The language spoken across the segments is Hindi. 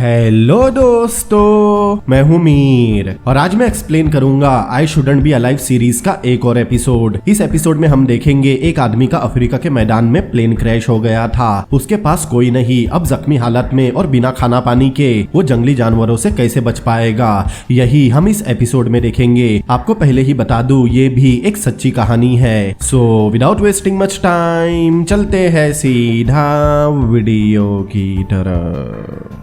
हेलो दोस्तों, मैं हूं मीर और आज मैं एक्सप्लेन करूंगा I shouldn't be alive series का एक और एपिसोड। इस एपिसोड में हम देखेंगे एक आदमी का अफ्रीका के मैदान में प्लेन क्रैश हो गया था। उसके पास कोई नहीं, अब जख्मी हालत में और बिना खाना पानी के वो जंगली जानवरों से कैसे बच पाएगा, यही हम इस एपिसोड में देखेंगे। आपको पहले ही बता दूं, ये भी एक सच्ची कहानी है। So without wasting much time चलते हैं सीधा वीडियो की तरफ।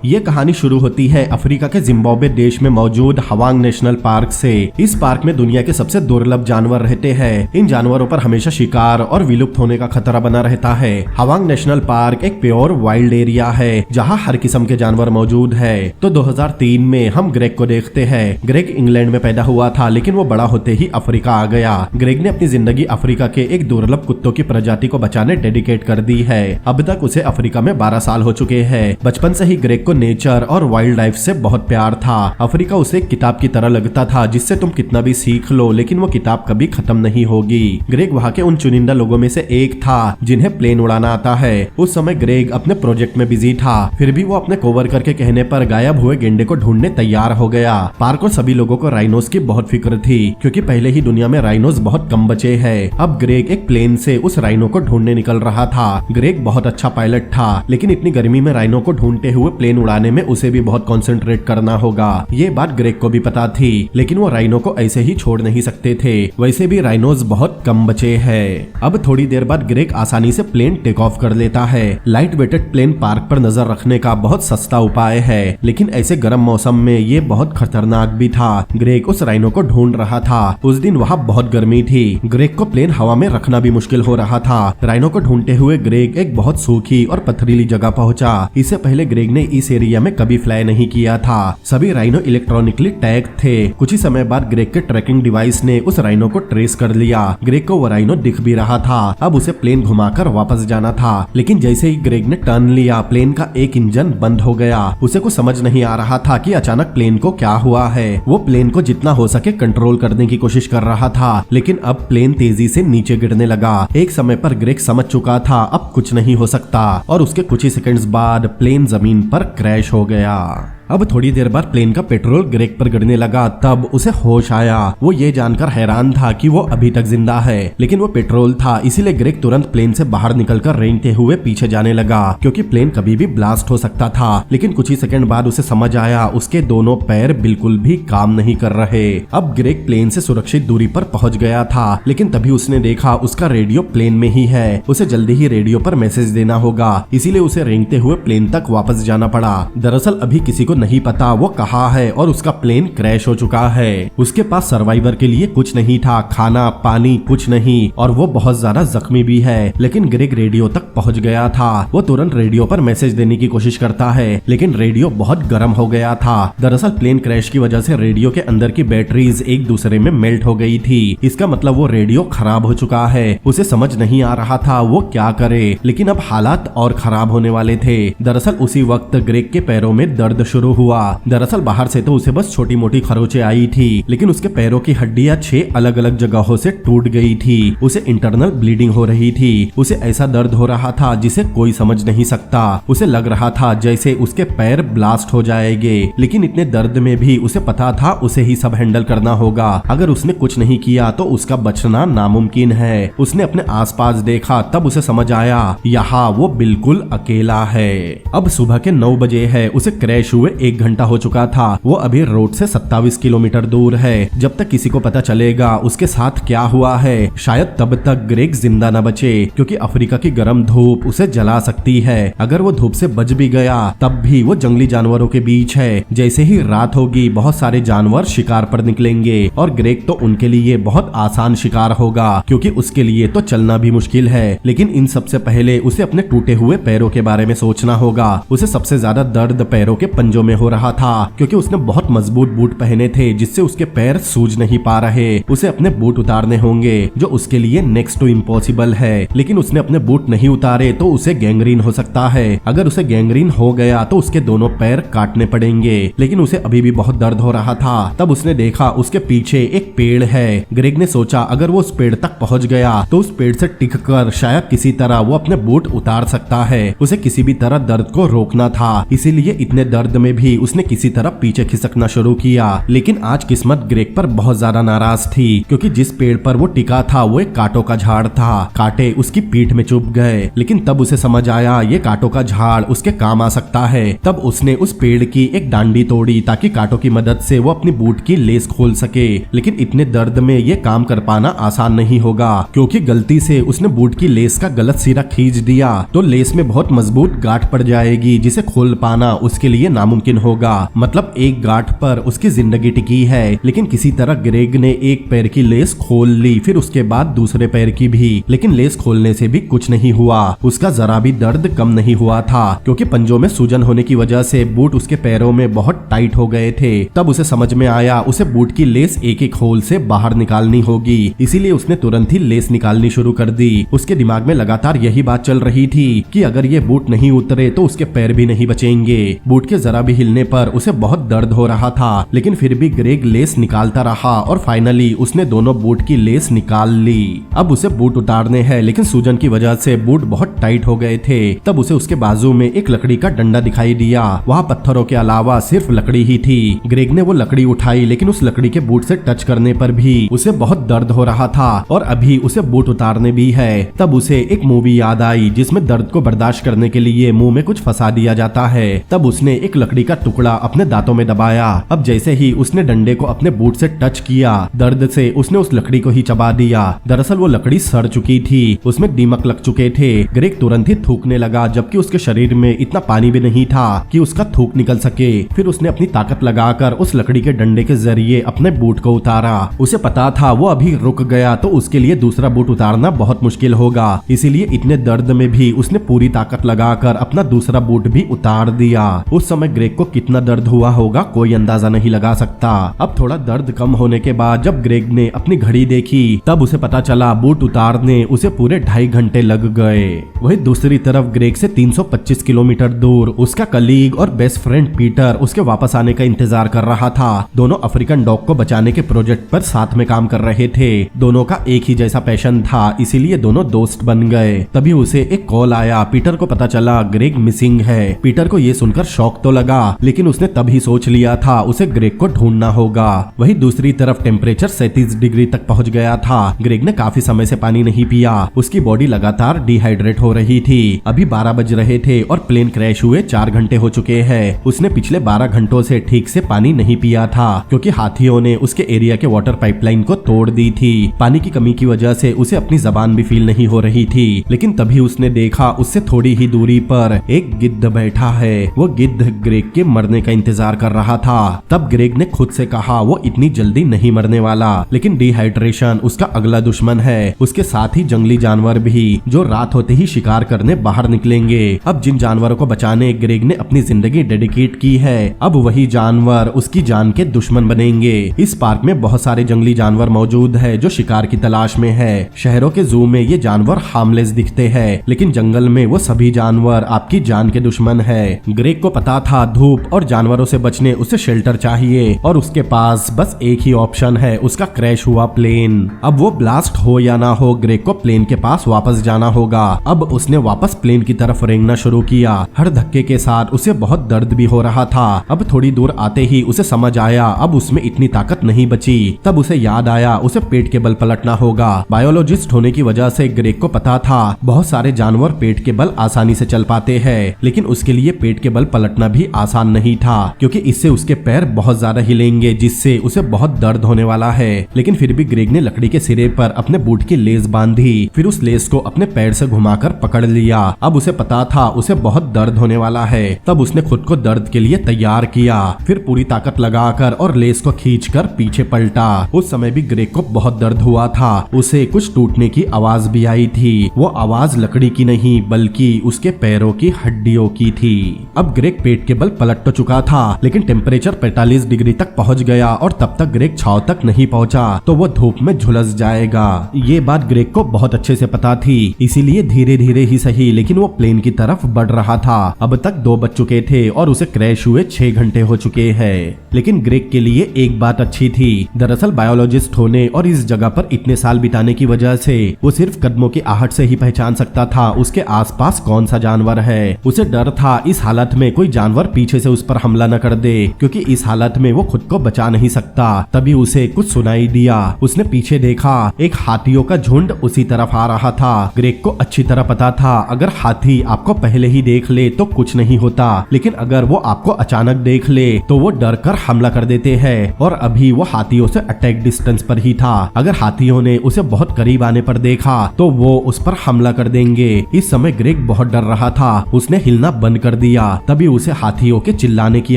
ये कहानी शुरू होती है अफ्रीका के जिम्बाब्वे देश में मौजूद हवांग नेशनल पार्क से। इस पार्क में दुनिया के सबसे दुर्लभ जानवर रहते हैं। इन जानवरों पर हमेशा शिकार और विलुप्त होने का खतरा बना रहता है। हवांग नेशनल पार्क एक प्योर वाइल्ड एरिया है जहाँ हर किस्म के जानवर मौजूद है। तो 2003 में हम ग्रेग को देखते हैं। ग्रेग इंग्लैंड में पैदा हुआ था, लेकिन वो बड़ा होते ही अफ्रीका आ गया। ग्रेग ने अपनी जिंदगी अफ्रीका के एक दुर्लभ कुत्तों की प्रजाति को बचाने डेडिकेट कर दी है। अब तक उसे अफ्रीका में 12 साल हो चुके हैं। बचपन से ही ग्रेग को नेचर और वाइल्ड लाइफ से बहुत प्यार था। अफ्रीका उसे एक किताब की तरह लगता था जिससे तुम कितना भी सीख लो, लेकिन वो किताब कभी खत्म नहीं होगी। ग्रेग वहाँ के उन चुनिंदा लोगों में से एक था जिन्हें प्लेन उड़ाना आता है। उस समय ग्रेग अपने प्रोजेक्ट में बिजी था, फिर भी वो अपने कोवर्कर के कहने पर गायब हुए गेंडे को ढूंढने तैयार हो गया। पार्क और सभी लोगों को राइनोस की बहुत फिक्र थी, क्योंकि पहले ही दुनिया में राइनोस बहुत कम बचे हैं। अब ग्रेग एक प्लेन से उस राइनो को ढूंढने निकल रहा था। ग्रेग बहुत अच्छा पायलट था, लेकिन इतनी गर्मी में राइनो को ढूंढते हुए प्लेन उड़ाने में उसे भी बहुत कंसंट्रेट करना होगा। ये बात ग्रेग को भी पता थी, लेकिन वो राइनो को ऐसे ही छोड़ नहीं सकते थे। वैसे भी राइनोज बहुत कम बचे हैं। अब थोड़ी देर बाद ग्रेग आसानी से प्लेन टेक ऑफ कर लेता है। लाइट वेटेड प्लेन पार्क पर नजर रखने का बहुत सस्ता उपाय है, लेकिन ऐसे गर्म मौसम में ये बहुत खतरनाक भी था। ग्रेग उस राइनो को ढूंढ रहा था। उस दिन वहाँ बहुत गर्मी थी। ग्रेग को प्लेन हवा में रखना भी मुश्किल हो रहा था। राइनो को ढूंढते हुए ग्रेग एक बहुत सूखी और पथरीली जगह पहुंचा। इससे पहले ग्रेग ने इस एरिया में कभी फ्लाई नहीं किया था। सभी राइनो इलेक्ट्रॉनिकली टैग थे। कुछ ही समय बाद ग्रेग के ट्रैकिंग डिवाइस ने उस राइनो को ट्रेस कर लिया। ग्रेग को वो राइनो दिख भी रहा था। अब उसे प्लेन घुमाकर वापस जाना था, लेकिन जैसे ही ग्रेग ने टर्न लिया, प्लेन का एक इंजन बंद हो गया। उसे कुछ समझ नहीं आ रहा था कि अचानक प्लेन को क्या हुआ है। वो प्लेन को जितना हो सके कंट्रोल करने की कोशिश कर रहा था, लेकिन अब प्लेन तेजी से नीचे गिरने लगा। एक समय पर ग्रेग समझ चुका था अब कुछ नहीं हो सकता, और उसके कुछ ही सेकंड्स बाद प्लेन जमीन पर क्रैश हो गया। अब थोड़ी देर बाद प्लेन का पेट्रोल ग्रेग पर गिरने लगा। तब उसे होश आया। वो ये जानकर हैरान था कि वो अभी तक जिंदा है, लेकिन वो पेट्रोल था, इसीलिए ग्रेग तुरंत प्लेन से बाहर निकलकर रेंगते हुए पीछे जाने लगा, क्योंकि प्लेन कभी भी ब्लास्ट हो सकता था। लेकिन कुछ ही सेकंड बाद उसे समझ आया उसके दोनों पैर बिल्कुल भी काम नहीं कर रहे। अब ग्रेग प्लेन से सुरक्षित दूरी पर पहुंच गया था, लेकिन तभी उसने देखा उसका रेडियो प्लेन में ही है। उसे जल्दी ही रेडियो पर मैसेज देना होगा, इसीलिए उसे रेंगते हुए प्लेन तक वापस जाना पड़ा। दरअसल अभी किसी को नहीं पता वो कहाँ है और उसका प्लेन क्रैश हो चुका है। उसके पास सर्वाइवर के लिए कुछ नहीं था, खाना पानी कुछ नहीं, और वो बहुत ज्यादा जख्मी भी है। लेकिन ग्रेग रेडियो तक पहुंच गया था। वो तुरंत रेडियो पर मैसेज देने की कोशिश करता है, लेकिन रेडियो बहुत गर्म हो गया था। दरअसल प्लेन क्रैश की वजह से रेडियो के अंदर की बैटरीज एक दूसरे में मेल्ट हो गई थी। इसका मतलब वो रेडियो खराब हो चुका है। उसे समझ नहीं आ रहा था वो क्या करे, लेकिन अब हालात और खराब होने वाले थे। दरअसल उसी वक्त ग्रेग के पैरों में दर्द शुरू हुआ। दरअसल बाहर से तो उसे बस छोटी मोटी खरोंचें आई थी, लेकिन उसके पैरों की हड्डियां 6 अलग अलग जगहों से टूट गई थी। उसे इंटरनल ब्लीडिंग हो रही थी। उसे ऐसा दर्द हो रहा था जिसे कोई समझ नहीं सकता। उसे लग रहा था जैसे उसके पैर ब्लास्ट हो जाएंगे, लेकिन इतने दर्द में भी उसे पता था उसे ही सब हैंडल करना होगा। अगर उसने कुछ नहीं किया तो उसका बचना नामुमकिन है। उसने अपने आसपास देखा, तब उसे समझ आया यहाँ वो बिल्कुल अकेला है। अब सुबह के 9 बजे है। उसे क्रैश हुए 1 घंटा हो चुका था। वो अभी रोड से 27 किलोमीटर दूर है। जब तक किसी को पता चलेगा उसके साथ क्या हुआ है, शायद तब तक ग्रेग जिंदा न बचे, क्योंकि अफ्रीका की गर्म धूप उसे जला सकती है। अगर वो धूप से बच भी गया, तब भी वो जंगली जानवरों के बीच है। जैसे ही रात होगी, बहुत सारे जानवर शिकार पर निकलेंगे, और ग्रेग तो उनके लिए बहुत आसान शिकार होगा, क्योंकि उसके लिए तो चलना भी मुश्किल है। लेकिन इन सबसे पहले उसे अपने टूटे हुए पैरों के बारे में सोचना होगा। उसे सबसे ज्यादा दर्द पैरों के पंजों में हो रहा था क्योंकि उसने बहुत मजबूत बूट पहने थे जिससे उसके पैर सूज नहीं पा रहे। उसे अपने बूट उतारने होंगे जो उसके लिए नेक्स्ट टू इम्पॉसिबल है, लेकिन उसने अपने बूट नहीं उतारे तो उसे गैंग्रीन हो सकता है। अगर उसे गैंग्रीन हो गया तो उसके दोनों पैर काटने पड़ेंगे, लेकिन उसे अभी भी बहुत दर्द हो रहा था। तब उसने देखा उसके पीछे एक पेड़ है। ग्रेग ने सोचा अगर वो उस पेड़ तक पहुंच गया तो उस पेड़ से टिककर शायद किसी तरह वो अपने बूट उतार सकता है। उसे किसी भी तरह दर्द को रोकना था, इसीलिए इतने दर्द में भी उसने किसी तरह पीछे खिसकना शुरू किया। लेकिन आज किस्मत ग्रेग पर बहुत ज्यादा नाराज थी क्योंकि जिस पेड़ पर वो टिका था वो एक कांटों का झाड़ था। कांटे उसकी पीठ में चुभ गए, लेकिन तब उसे समझ आया ये कांटों का झाड़ उसके काम आ सकता है। तब उसने उस पेड़ की एक डांडी तोड़ी ताकि कांटों की मदद से वो अपनी बूट की लेस खोल सके। लेकिन इतने दर्द में ये काम कर पाना आसान नहीं होगा क्योंकि गलती से उसने बूट की लेस का गलत सिरा खींच दिया तो लेस में बहुत मजबूत गांठ पड़ जाएगी जिसे खोल पाना उसके लिए नामुमकिन होगा। मतलब एक गांठ पर उसकी जिंदगी टिकी है। लेकिन किसी तरह ग्रेग ने एक पैर की लेस खोल ली, फिर उसके बाद दूसरे पैर की भी, लेकिन लेस खोलने से भी कुछ नहीं हुआ। उसका जरा भी दर्द कम नहीं हुआ था क्योंकि पंजों में सूजन होने की वजह से बूट उसके पैरों में बहुत टाइट हो गए थे। तब उसे समझ में आया उसे बूट की लेस एक एक होल से बाहर निकालनी होगी, इसीलिए उसने तुरंत ही लेस निकालनी शुरू कर दी। उसके दिमाग में लगातार यही बात चल रही थी कि अगर ये बूट नहीं उतरे तो उसके पैर भी नहीं बचेंगे। बूट के जरा भी हिलने पर उसे बहुत दर्द हो रहा था, लेकिन फिर भी ग्रेग लेस निकालता रहा और फाइनली उसने दोनों बूट की लेस निकाल ली। अब उसे बूट उतारने हैं, लेकिन सूजन की वजह से बूट बहुत टाइट हो गए थे। तब उसे उसके बाजू में एक लकड़ी का डंडा दिखाई दिया। वहाँ पत्थरों के अलावा सिर्फ लकड़ी ही थी। ग्रेग ने वो लकड़ी उठाई, लेकिन उस लकड़ी के बूट से टच करने पर भी उसे बहुत दर्द हो रहा था और अभी उसे बूट उतारने भी है। तब उसे एक मूवी याद आई जिसमें दर्द को बर्दाश्त करने के लिए मुंह में कुछ फंसा दिया जाता है। तब उसने एक लकड़ी का टुकड़ा अपने दांतों में दबाया। अब जैसे ही उसने डंडे को अपने बूट से टच किया, दर्द से उसने उस लकड़ी को ही चबा दिया। दरअसल वो लकड़ी सड़ चुकी थी, उसमें दीमक लग चुके थे। ग्रेग तुरंत ही थूकने लगा, जबकि उसके शरीर में इतना पानी भी नहीं था कि उसका थूक निकल सके। फिर उसने अपनी ताकत लगाकर उस लकड़ी के डंडे के जरिए अपने बूट को उतारा। उसे पता था वो अभी रुक गया तो उसके लिए दूसरा बूट उतारना बहुत मुश्किल होगा, इसीलिए इतने दर्द में भी उसने पूरी ताकत लगाकर अपना दूसरा बूट भी उतार दिया। उस समय ग्रेग को कितना दर्द हुआ होगा कोई अंदाजा नहीं लगा सकता। अब थोड़ा दर्द कम होने के बाद जब ग्रेग ने अपनी घड़ी देखी तब उसे पता चला बूट उतारने उसे पूरे 2.5 घंटे लग गए। वही दूसरी तरफ ग्रेग से 325 किलोमीटर दूर उसका कलीग और बेस्ट फ्रेंड पीटर उसके वापस आने का इंतजार कर रहा था। दोनों अफ्रीकन डॉग को बचाने के प्रोजेक्ट पर साथ में काम कर रहे थे। दोनों का एक ही जैसा पैशन था, इसीलिए दोनों दोस्त बन गए। तभी उसे एक कॉल आया। पीटर को पता चला ग्रेग मिसिंग है। पीटर को ये सुनकर शौक तो लगा, लेकिन उसने तभी सोच लिया था उसे ग्रेग को ढूंढना होगा। वही दूसरी तरफ टेम्परेचर 37 डिग्री तक पहुंच गया था। ग्रेग ने काफी समय से पानी नहीं पिया। उसकी बॉडी लगातार डिहाइड्रेट हो रही थी। अभी 12 बज रहे थे और प्लेन क्रैश हुए 4 घंटे हो चुके हैं। उसने पिछले 12 घंटों से ठीक से पानी नहीं पिया था क्योंकि हाथियों ने उसके एरिया के वाटर पाइपलाइन को तोड़ दी थी। पानी की कमी की वजह से उसे अपनी जबान भी फील नहीं हो रही थी। लेकिन तभी उसने देखा उससे थोड़ी ही दूरी पर एक गिद्ध बैठा है। वो गिद्ध ग्रेग के मरने का इंतजार कर रहा था। तब ग्रेग ने खुद से कहा वो इतनी जल्दी नहीं मरने वाला, लेकिन डिहाइड्रेशन उसका अगला दुश्मन है। उसके साथ ही जंगली जानवर भी जो रात होते ही शिकार करने बाहर निकलेंगे। अब जिन जानवरों को बचाने ग्रेग ने अपनी जिंदगी डेडिकेट की है, अब वही जानवर उसकी जान के दुश्मन बनेंगे। इस पार्क में बहुत सारे जंगली जानवर मौजूद है जो शिकार की तलाश में है। शहरों के जू में ये जानवर हार्मलेस दिखते हैं, लेकिन जंगल में वो सभी जानवर आपकी जान के दुश्मन है। ग्रेग को पता था धूप और जानवरों से बचने उसे शेल्टर चाहिए और उसके पास बस एक ही ऑप्शन है, उसका क्रैश हुआ प्लेन। अब वो ब्लास्ट हो या ना हो, ग्रेग को प्लेन के पास वापस जाना होगा। अब उसने वापस प्लेन की तरफ रेंगना शुरू किया। हर धक्के के साथ उसे बहुत दर्द भी हो रहा था। अब थोड़ी दूर आते ही उसे समझ आया अब उसमें इतनी ताकत नहीं बची। तब उसे याद आया उसे पेट के बल पलटना होगा। बायोलॉजिस्ट होने की वजह से ग्रेग को पता था बहुत सारे जानवर पेट के बल आसानी से चल पाते हैं, लेकिन उसके लिए पेट के बल पलटना भी आसान नहीं था क्योंकि इससे उसके पैर बहुत ज्यादा हिलेंगे, जिससे उसे बहुत दर्द होने वाला है। लेकिन फिर भी ग्रेग ने लकड़ी के सिरे पर अपने बूट की लेस बांधी, फिर उस लेस को अपने पैर से घुमाकर पकड़ लिया। अब उसे पता था उसे बहुत दर्द होने वाला है। तब उसने खुद को दर्द के लिए तैयार किया, फिर पूरी ताकत लगाकर और लेस को खींचकर पीछे पलटा। उस समय भी ग्रेग को बहुत दर्द हुआ था। उसे कुछ टूटने की आवाज भी आई थी। वो आवाज लकड़ी की नहीं बल्कि उसके पैरों की हड्डियों की थी। अब ग्रेग पेट के बल जंगल पलट तो चुका था, लेकिन टेम्परेचर 45 डिग्री तक पहुंच गया और तब तक ग्रेग छाव तक नहीं पहुंचा तो वो धूप में झुलस जाएगा। ये बात ग्रेग को बहुत अच्छे से पता थी, इसीलिए धीरे धीरे ही सही लेकिन वो प्लेन की तरफ बढ़ रहा था। अब तक 2 बज चुके थे और उसे क्रैश हुए 6 घंटे हो चुके हैं। लेकिन ग्रेग के लिए एक बात अच्छी थी, दरअसल बायोलॉजिस्ट होने और इस जगह पर इतने साल बिताने की वजह से वो सिर्फ कदमों की आहट से ही पहचान सकता था उसके आसपास कौन सा जानवर है। उसे डर था इस हालत में कोई जानवर पीछे से उस पर हमला न कर दे, क्योंकि इस हालत में वो खुद को बचा नहीं सकता। तभी उसे कुछ सुनाई दिया। उसने पीछे देखा, एक हाथियों का झुंड उसी तरफ आ रहा था। ग्रेग को अच्छी तरह पता था अगर हाथी आपको पहले ही देख ले तो कुछ नहीं होता, लेकिन अगर वो आपको अचानक देख ले तो वो डर कर हमला कर देते हैं। और अभी वो हाथियों से अटैक डिस्टेंस पर ही था। अगर हाथियों ने उसे बहुत करीब आने पर देखा तो वो उस पर हमला कर देंगे। इस समय ग्रेग बहुत डर रहा था। उसने हिलना बंद कर दिया। तभी उसे हाथियों के चिल्लाने की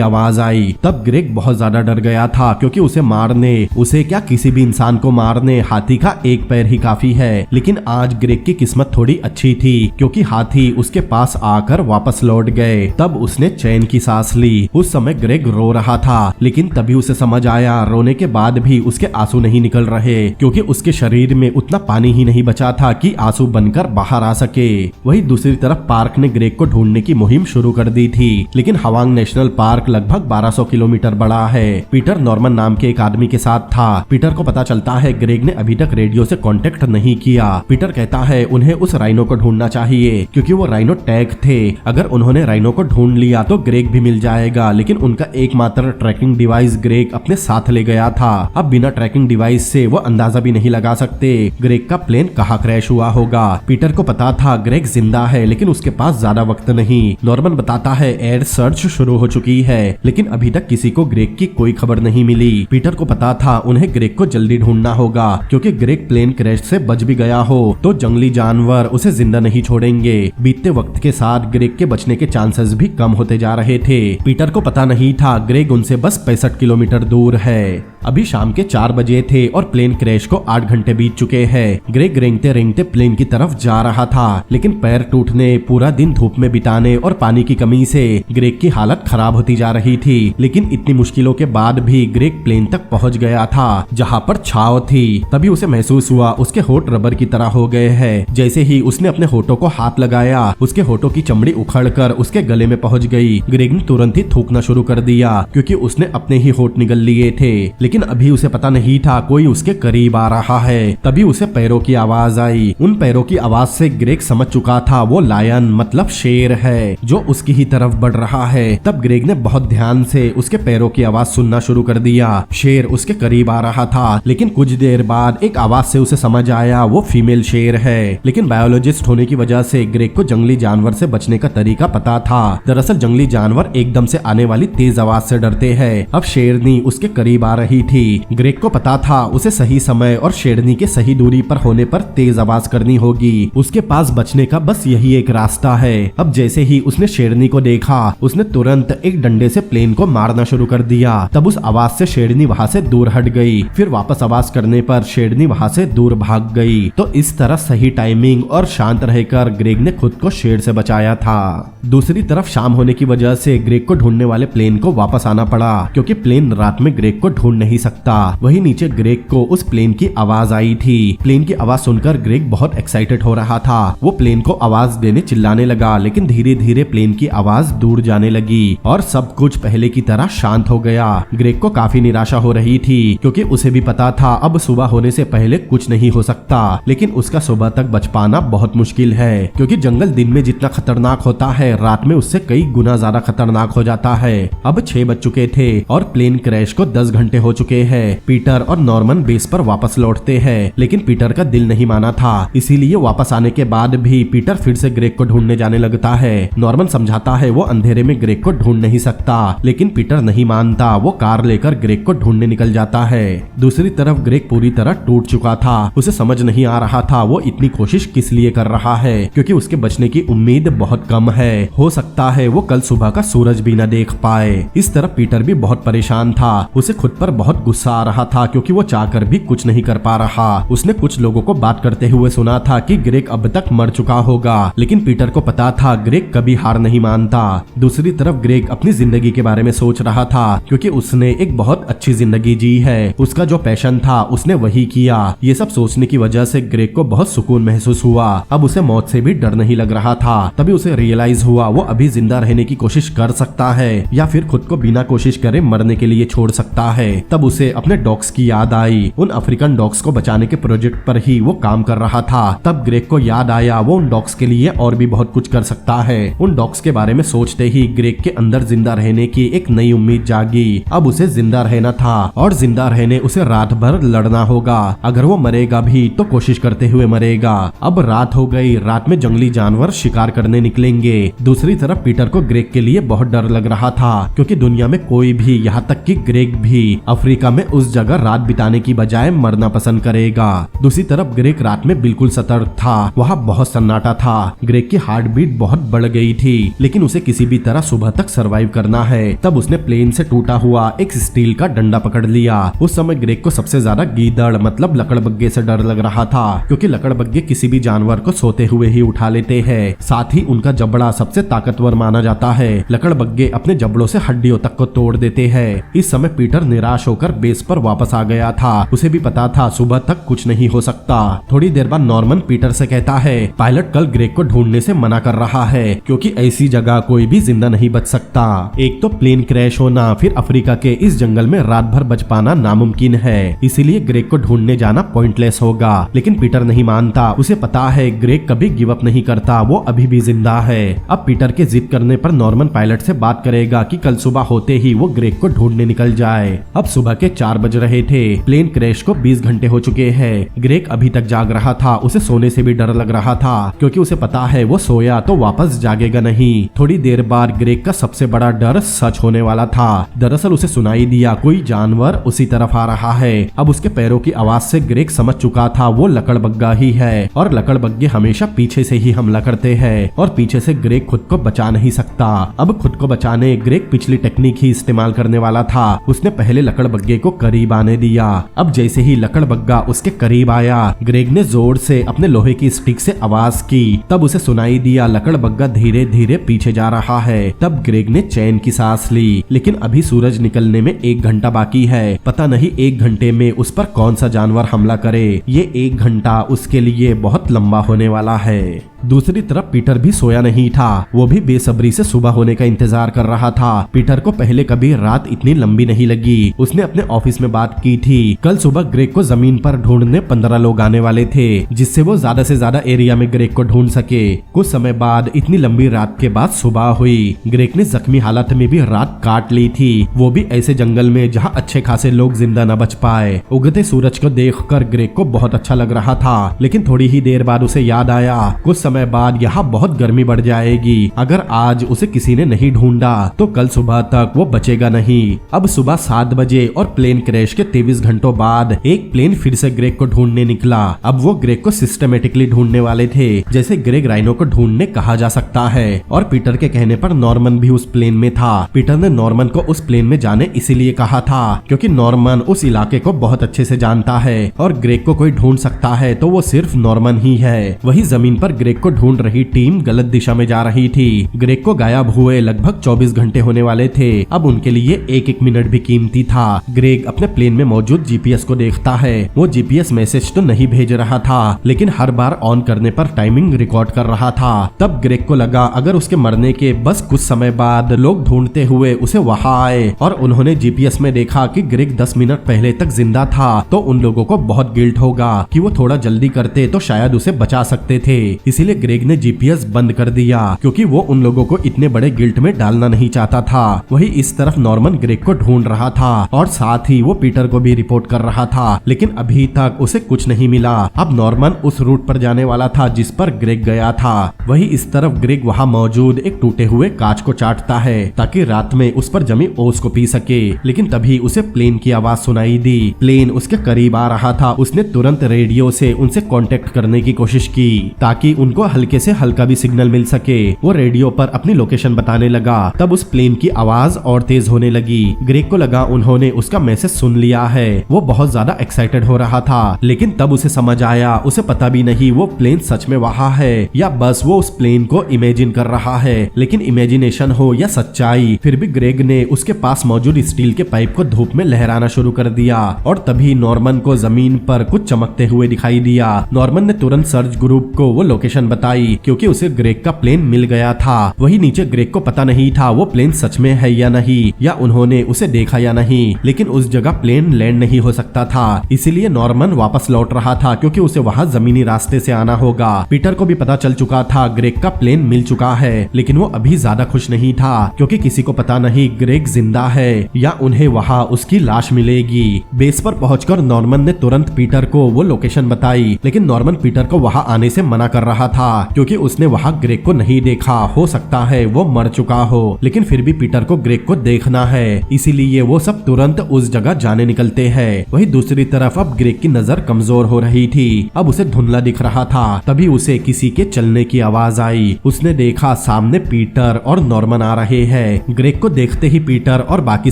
आवाज आई। तब ग्रेग बहुत ज्यादा डर गया था, क्योंकि उसे मारने, उसे क्या किसी भी इंसान को मारने हाथी का एक पैर ही काफी है। लेकिन आज ग्रेग की किस्मत थोड़ी अच्छी थी, क्योंकि हाथी उसके पास आकर वापस लौट गए। तब उसने चैन की सांस ली। उस समय ग्रेग रो रहा था, लेकिन तभी उसे समझ आया रोने के बाद भी उसके आंसू नहीं निकल रहे, क्योंकि उसके शरीर में उतना पानी ही नहीं बचा था कि आंसू बनकर बाहर आ सके। वहीं दूसरी तरफ पार्क ने ग्रेग को ढूंढने की मुहिम शुरू कर दी थी, लेकिन हवांग नेशनल पार्क लगभग 1200 किलोमीटर बड़ा है। पीटर नॉर्मन नाम के एक आदमी के साथ था। पीटर को पता चलता है ग्रेग ने अभी तक रेडियो से कांटेक्ट नहीं किया। पीटर कहता है उन्हें उस राइनो को ढूंढना चाहिए, क्योंकि वो राइनो टैग थे। अगर उन्होंने राइनो को ढूंढ लिया तो ग्रेग भी मिल जाएगा, लेकिन उनका एकमात्र ट्रैकिंग डिवाइस ग्रेग अपने साथ ले गया था। अब बिना ट्रैकिंग डिवाइस से वो अंदाजा भी नहीं लगा सकते ग्रेग का प्लेन कहाँ क्रैश हुआ होगा। पीटर को पता था ग्रेग जिंदा है, लेकिन उसके पास ज्यादा वक्त नहीं। नॉर्मन बताता है एयर सर्च शुरू हो चुकी है, लेकिन अभी तक किसी को ग्रेग की कोई खबर नहीं मिली। पीटर को पता था उन्हें ग्रेग को जल्दी ढूंढना होगा, क्योंकि ग्रेग प्लेन क्रैश से बच भी गया हो तो जंगली जानवर उसे जिंदा नहीं छोड़ेंगे। बीतते वक्त के साथ ग्रेग के बचने के चांसेस भी कम होते जा रहे थे। पीटर को पता नहीं था ग्रेग उनसे बस 65 किलोमीटर दूर है। अभी शाम के 4 बजे थे और प्लेन क्रैश को 8 घंटे बीत चुके हैं। ग्रेग रेंगते रेंगते प्लेन की तरफ जा रहा था, लेकिन पैर टूटने, पूरा दिन धूप में बिताने और पानी की कमी से ग्रेग की हालत खराब होती जा रही थी। लेकिन इतनी मुश्किलों के बाद भी ग्रेग प्लेन तक पहुंच गया था, जहां पर छाव थी। तभी उसे महसूस हुआ उसके होठ रबर की तरह हो गए हैं। जैसे ही उसने अपने होठों को हाथ लगाया, उसके होठों की चमड़ी उखड़कर उसके गले में पहुंच गई। ग्रेग ने तुरंत ही थूकना शुरू कर दिया, क्योंकि उसने अपने ही होठ निगल लिए थे। लेकिन अभी उसे पता नहीं था कोई उसके करीब आ रहा है। तभी उसे पैरों की आवाज आई। उन पैरों की आवाज से ग्रेग समझ चुका था वो लायन मतलब शेर है, जो उसकी ही तरफ बढ़ रहा है। तब ग्रेग ने बहुत ध्यान से उसके पैरों की आवाज सुनना शुरू कर दिया। शेर उसके करीब आ रहा था, लेकिन कुछ देर बाद एक आवाज से उसे समझ आया वो फीमेल शेर है। लेकिन बायोलॉजिस्ट होने की वजह से ग्रेग को जंगली जानवर से बचने का तरीका पता था। दरअसल जंगली जानवर एकदम से आने वाली तेज आवाज से डरते हैं। अब शेरनी उसके करीब आ रही थी। ग्रेग को पता था उसे सही समय और शेरनी के सही दूरी पर होने पर तेज आवाज करनी होगी। उसके पास बचने का बस यही एक रास्ता है। अब जैसे ही उसने शेरनी को देखा, उसने तुरंत एक डंडे से प्लेन को मारना शुरू कर दिया। तब उस आवाज से शेरनी वहां से दूर हट गई। फिर वापस आवाज करने पर शेरनी वहां से दूर भाग गई। तो इस तरह सही टाइमिंग और शांत रहकर ग्रेग ने खुद को शेर से बचाया था। दूसरी तरफ शाम होने की वजह से ग्रेग को ढूंढने वाले प्लेन को वापस आना पड़ा, क्योंकि प्लेन रात में ग्रेग को ढूंढ नहीं सकता। वहीं नीचे ग्रेग को उस प्लेन की आवाज आई थी। प्लेन की आवाज सुनकर ग्रेग बहुत एक्साइटेड हो रहा था। वो प्लेन को आवाज देने चिल्लाने लगा, लेकिन धीरे धीरे प्लेन की आवाज दूर जाने लगी और सब कुछ पहले की तरह शांत हो गया। ग्रेग को काफी निराशा हो रही थी, क्योंकि उसे भी पता था अब सुबह होने से पहले कुछ नहीं हो सकता। लेकिन उसका सुबह तक बच पाना बहुत मुश्किल है, क्योंकि जंगल दिन में जितना खतरनाक होता है रात में उससे कई गुना ज्यादा खतरनाक हो जाता है। अब 6 बज चुके थे और प्लेन क्रैश को 10 घंटे हो चुके हैं। पीटर और नॉर्मन बेस पर वापस लौटते हैं, लेकिन पीटर का दिल नहीं माना था। इसीलिए वापस आने के बाद भी पीटर फिर से ग्रेग को ढूंढने जाने लगता है। नॉर्मन समझाता है वो अंधेरे में ग्रेग को ढूंढ नहीं सकता, लेकिन पीटर नहीं मानता। वो कार लेकर ग्रेग को ढूंढने निकल जाता है। दूसरी तरफ ग्रेग पूरी तरह टूट चुका था। उसे समझ नहीं आ रहा था वो इतनी कोशिश किस लिए कर रहा है, क्योंकि उसके बचने की उम्मीद बहुत कम है। हो सकता है वो कल सुबह का सूरज भी न देख पाए। इस तरफ पीटर भी बहुत परेशान था। उसे खुद पर बहुत गुस्सा आ रहा था, क्योंकि वो चाहकर भी कुछ नहीं कर पा रहा। उसने कुछ लोगों को बात करते हुए सुना था कि ग्रेग अब तक मर चुका होगा, लेकिन पीटर को पता था ग्रेग कभी हार नहीं मानता। दूसरी तरफ ग्रेग अपनी जिंदगी के बारे में सोच रहा था, क्योंकि उसने एक बहुत अच्छी जिंदगी जी है। उसका जो पैशन था उसने वही किया। ये सब सोचने की वजह से ग्रेग को बहुत सुकून महसूस हुआ। अब उसे मौत से भी डर नहीं लग रहा था। तभी उसे रियलाइज हुआ वो अभी जिंदा रहने की कोशिश कर सकता है या फिर खुद को बिना कोशिश करे मरने के लिए छोड़ सकता है। तब उसे अपने डॉग्स की याद आई। उन अफ्रीकन डॉग्स को बचाने के प्रोजेक्ट पर ही वो काम कर रहा था। तब ग्रेग को याद आया वो उन डॉग्स के लिए और भी बहुत कुछ कर सकता है। उन डॉग्स के बारे में सोचते ही ग्रेग के अंदर जिंदा रहने की एक नई उम्मीद जागी। अब उसे जिंदा रहना था और जिंदा रहने उसे रात भर लड़ना होगा। अगर वो मरेगा भी तो कोशिश करते हुए मरेगा। अब रात हो गई। रात में जंगली जानवर शिकार करने निकलेंगे। दूसरी तरफ पीटर को ग्रेग के लिए बहुत डर लग रहा था, क्योंकि दुनिया में कोई भी, यहाँ तक कि ग्रेग भी, अफ्रीका में उस जगह रात बिताने की बजाय मरना पसंद करेगा। दूसरी तरफ ग्रेग रात में बिल्कुल सतर्क था। वहाँ बहुत सन्नाटा था। ग्रेग की हार्ट बीट बहुत बढ़ गई थी, लेकिन उसे किसी भी तरह सुबह तक सरवाइव करना है। तब उसने प्लेन से टूटा हुआ एक स्टील का डंडा पकड़ लिया। उस समय ग्रेग को सबसे ज्यादा गीदड़ मतलब लकड़बग्गे से डर लग रहा था, क्योंकि लकड़बग्गे किसी भी जानवर को सोते हुए ही उठा लेते हैं। साथ ही उनका जबड़ा सबसे ताकतवर माना जाता है। लकड़बग्गे अपने जबड़ों से हड्डियों तक को तोड़ देते हैं। इस समय पीटर निराश होकर बेस पर वापस आ गया था। उसे भी पता था सुबह तक कुछ नहीं हो सकता। थोड़ी देर बाद नॉर्मन पीटर से कहता है पायलट कल ग्रेग को ढूंढने से मना कर रहा है, क्योंकि ऐसी जगह कोई भी जिंदा नहीं बच सकता। एक तो प्लेन क्रैश होना, फिर अफ्रीका के इस जंगल में रात भर बच पाना नामुमकिन है। इसीलिए ग्रेग को ढूंढने जाना पॉइंटलेस होगा। लेकिन पीटर नहीं मानता। उसे पता है ग्रेग कभी गिव अप नहीं करता, वो अभी भी जिंदा है। अब पीटर के जिद करने पर नॉर्मन पायलट से बात करेगा कि कल सुबह होते ही वो ग्रेग को ढूंढने निकल जाए। अब सुबह के 4 बज रहे थे। प्लेन क्रैश को 20 घंटे हो चुके हैं। ग्रेग अभी तक जाग रहा था। उसे सोने से भी डर लग रहा था, क्योंकि उसे पता है वो सोया तो वापस जागेगा नहीं। थोड़ी देर बाद ग्रेग का सबसे बड़ा डर सच होने वाला था। दरअसल उसे सुनाई दिया कोई जानवर उसी तरफ आ रहा है। अब उसके पैरों की आवाज से ग्रेग समझ चुका था वो लकड़बग्गा ही है, और लकड़बग्गे हमेशा पीछे से ही हमला करते हैं, और पीछे से ग्रेग खुद को बचा नहीं सकता। अब खुद को बचाने ग्रेग पिछली टेक्निक ही इस्तेमाल करने वाला था। उसने पहले लकड़बग्गे को करीब आने दिया। अब जैसे ही लकड़बग्गा उसके करीब आया, ग्रेग ने जोर से अपने लोहे की स्टिक से आवाज की। तब उसे सुनाई दिया लकड़बग्गा धीरे धीरे पीछे जा रहा है। तब ग्रेग ने चैन की सांस ली। लेकिन अभी सूरज निकलने में 1 घंटा बाकी है। पता नहीं 1 घंटे में उस पर कौन सा जानवर हमला करे। ये 1 घंटा उसके लिए बहुत लंबा होने वाला है। दूसरी तरफ पीटर भी सोया नहीं था। वो भी बेसब्री से सुबह होने का इंतजार कर रहा था। पीटर को पहले कभी रात इतनी लंबी नहीं लगी। उसने अपने ऑफिस में बात की थी कल सुबह ग्रेग को जमीन पर ढूंढने 15 लोग आने वाले थे, जिससे वो ज्यादा से ज्यादा एरिया में ग्रेग को ढूंढ सके। कुछ समय बाद इतनी लंबी रात के बाद सुबह हुई। ग्रेग ने जख्मी हालत में भी रात काट ली थी, वो भी ऐसे जंगल में जहाँ अच्छे खासे लोग जिंदा न बच पाए। उगते सूरज को देखकर ग्रेग को बहुत अच्छा लग रहा था, लेकिन थोड़ी ही देर बाद उसे याद आया कुछ समय बाद यहाँ बहुत गर्मी बढ़ जाएगी। अगर आज उसे किसी ने नहीं ढूंढा तो कल सुबह तक वो बचेगा नहीं। अब सुबह 7 बजे और प्लेन क्रैश के 23 घंटों बाद एक प्लेन फिर से ग्रेग को ढूंढने निकला। अब वो ग्रेग को सिस्टमेटिकली ढूंढने वाले थे, जैसे ग्रेग राइनो को ढूंढने कहा जा सकता है। और पीटर के कहने पर नॉर्मन भी उस प्लेन में था। पीटर ने नॉर्मन को उस प्लेन में जाने इसीलिए कहा था क्योंकि नॉर्मन उस इलाके को बहुत अच्छे से जानता है, और ग्रेग को कोई ढूंढ सकता है तो वो सिर्फ नॉर्मन ही है। वही जमीन पर ग्रेग को ढूंढ रही टीम गलत दिशा में जा रही थी। ग्रेग को गायब हुए लगभग 24 घंटे होने वाले थे। अब उनके लिए एक एक मिनट भी कीमती था। ग्रेग अपने प्लेन में मौजूद जीपीएस को देखता है। वो जीपीएस मैसेज तो नहीं भेज रहा था, लेकिन हर बार ऑन करने पर टाइमिंग रिकॉर्ड कर रहा था। तब ग्रेग को लगा अगर उसके मरने के बस कुछ समय बाद लोग ढूंढते हुए उसे वहां आए और उन्होंने जीपीएस में देखा कि ग्रेग 10 मिनट पहले तक जिंदा था, तो उन लोगों को बहुत गिल्ट होगा कि वो थोड़ा जल्दी करते तो शायद उसे बचा सकते थे। इसीलिए ग्रेग ने जीपीएस बंद कर दिया, क्योंकि वो उन लोगों को इतने बड़े गिल्ट में डालना नहीं चाहता था। वही इस तरफ नॉर्मन ग्रेग को ढूंढ रहा था और साथ ही वो पीटर को भी रिपोर्ट कर रहा था, लेकिन अभी तक उसे कुछ नहीं मिला। अब नॉर्मन उस रूट पर जाने वाला था जिस पर ग्रेग गया था। वही इस तरफ ग्रेग वहाँ मौजूद एक टूटे हुए कांच को चाटता है ताकि रात में उस पर जमी ओस को पी सके। लेकिन तभी उसे प्लेन की आवाज सुनाई दी। प्लेन उसके करीब आ रहा था। उसने तुरंत रेडियो से उनसे कांटेक्ट करने की कोशिश की ताकि उनको को हल्के से हल्का भी सिग्नल मिल सके। वो रेडियो पर अपनी लोकेशन बताने लगा। तब उस प्लेन की आवाज और तेज होने लगी। ग्रेग को लगा उन्होंने उसका मैसेज सुन लिया है। वो बहुत ज्यादा एक्साइटेड हो रहा था, लेकिन तब उसे समझ आया उसे पता भी नहीं वो प्लेन सच में वहां है या बस वो उस प्लेन को इमेजिन कर रहा है। लेकिन इमेजिनेशन हो या सच्चाई, फिर भी ग्रेग ने उसके पास मौजूद स्टील के पाइप को धूप में लहराना शुरू कर दिया और तभी नॉर्मन को जमीन पर कुछ चमकते हुए दिखाई दिया। नॉर्मन ने तुरंत सर्च ग्रुप को वो लोकेशन बताई क्योंकि उसे ग्रेग का प्लेन मिल गया था। वही नीचे ग्रेग को पता नहीं था वो प्लेन सच में है या नहीं, या उन्होंने उसे देखा या नहीं, लेकिन उस जगह प्लेन लैंड नहीं हो सकता था। इसीलिए नॉर्मन वापस लौट रहा था क्योंकि उसे वहाँ जमीनी रास्ते से आना होगा। पीटर को भी पता चल चुका था ग्रेग का प्लेन मिल चुका है, लेकिन वो अभी ज्यादा खुश नहीं था क्योंकि किसी को पता नहीं ग्रेग जिंदा है या उन्हें वहाँ उसकी लाश मिलेगी। बेस पर पहुंचकर नॉर्मन ने तुरंत पीटर को वो लोकेशन बताई, लेकिन नॉर्मन पीटर को वहाँ आने से मना कर रहा था क्योंकि उसने वहाँ ग्रेग को नहीं देखा। हो सकता है वो मर चुका हो, लेकिन फिर भी पीटर को ग्रेग को देखना है, इसीलिए वो सब तुरंत उस जगह जाने निकलते हैं। वही दूसरी तरफ अब ग्रेग की नजर कमजोर हो रही थी। अब उसे धुंधला दिख रहा था। तभी उसे किसी के चलने की आवाज आई। उसने देखा सामने पीटर और नॉर्मन आ रहे हैं। ग्रेग को देखते ही पीटर और बाकी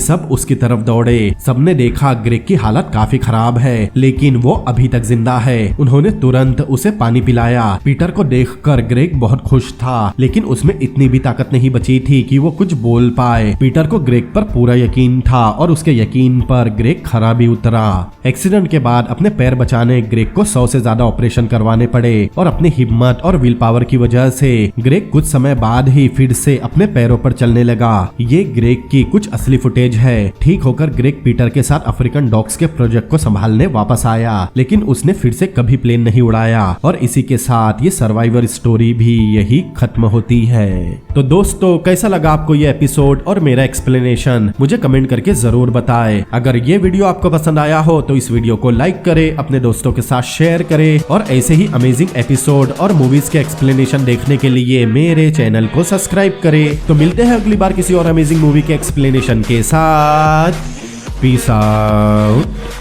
सब उसकी तरफ दौड़े। सबने देखा ग्रेग की हालत काफी खराब है, लेकिन वो अभी तक जिंदा है। उन्होंने तुरंत उसे पानी पिलाया। पीटर को देखकर ग्रेग बहुत खुश था, लेकिन उसमें इतनी भी ताकत नहीं बची थी कि वो कुछ बोल पाए। पीटर को ग्रेग पर पूरा यकीन था और उसके यकीन पर ग्रेग खरा भी उतरा। एक्सीडेंट के बाद अपने पैर बचाने ग्रेग को 100 से ज्यादा ऑपरेशन करवाने पड़े और अपनी हिम्मत और विल पावर की वजह से ग्रेग कुछ समय बाद ही फिर से अपने पैरों पर चलने लगा। ये ग्रेग की कुछ असली फुटेज है। ठीक होकर ग्रेग पीटर के साथ अफ्रीकन डॉग्स के प्रोजेक्ट को संभालने वापस आया, लेकिन उसने फिर से कभी प्लेन नहीं उड़ाया और इसी के साथ ये सर्वाइवर स्टोरी भी यही खत्म होती है। तो दोस्तों, कैसा लगा आपको ये एपिसोड और मेरा एक्सप्लेनेशन, मुझे कमेंट करके जरूर बताएं। अगर ये वीडियो आपको पसंद आया हो तो इस वीडियो को लाइक करें, अपने दोस्तों के साथ शेयर करें और ऐसे ही अमेजिंग एपिसोड और मूवीज के एक्सप्लेनेशन देखने के लिए मेरे चैनल को सब्सक्राइब करें। तो मिलते हैं अगली बार किसी और अमेजिंग मूवी के एक्सप्लेनेशन के साथ। Peace out.